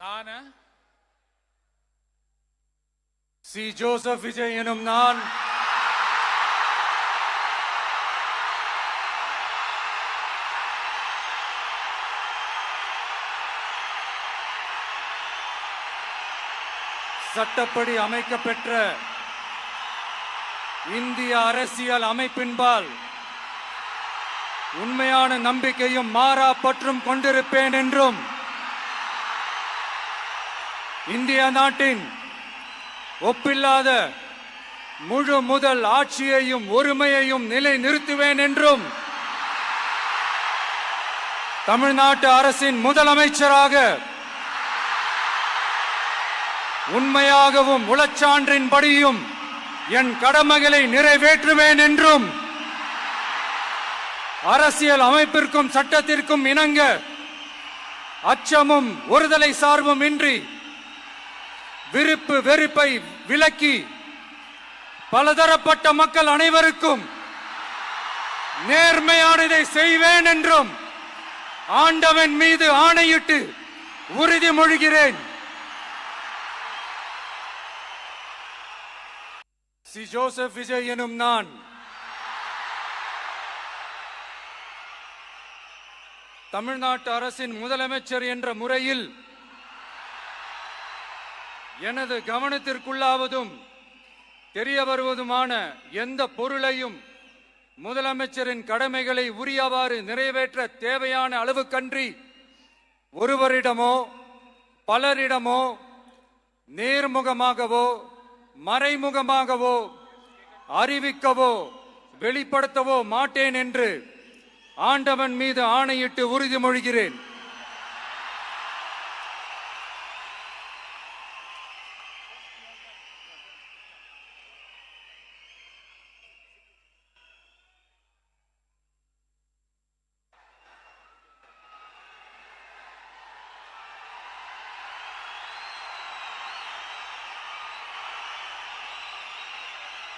நான் C. Joseph Vijay எனும் நான் சட்டப்படி அமைக்கப்பெற்ற இந்திய அரசியல் அமைப்பின்பால் உண்மையான நம்பிக்கையும் மாறா பற்றும் கொண்டிருப்பேன் என்றும் இந்திய நாட்டின் ஒப்பில்லாத முழு முதல் ஆட்சியையும் ஒருமையையும் நிலை நிறுத்துவேன் என்றும் தமிழ்நாட்டு அரசின் முதலமைச்சராக உண்மையாகவும் உளச்சான்றின்படியும் என் கடமைகளை நிறைவேற்றுவேன் என்றும் அரசியல் அமைப்பிற்கும் சட்டத்திற்கும் இணங்க அச்சமும் ஒருதலை சார்பும் இன்றி விருப்பு வெறுப்பை விலக்கி பலதரப்பட்ட மக்கள் அனைவருக்கும் நேர்மையானதை செய்வேன் என்றும் ஆண்டவன் மீது ஆணையிட்டு உறுதிமொழிகிறேன். சி. ஜோசப் விஜய் எனும் நான் தமிழ்நாட்டு அரசின் முதலமைச்சர் என்ற முறையில் எனது கவனத்திற்குள்ளாவதும் தெரிய வருவதுமான எந்த பொருளையும் முதலமைச்சரின் கடமைகளை உரியவாறு நிறைவேற்ற தேவையான அளவுக்கன்றி ஒருவரிடமோ பலரிடமோ நேர்முகமாகவோ மறைமுகமாகவோ அறிவிக்கவோ வெளிப்படுத்தவோ மாட்டேன் என்று ஆண்டவன் மீது ஆணையிட்டு உறுதிமொழிகிறேன்.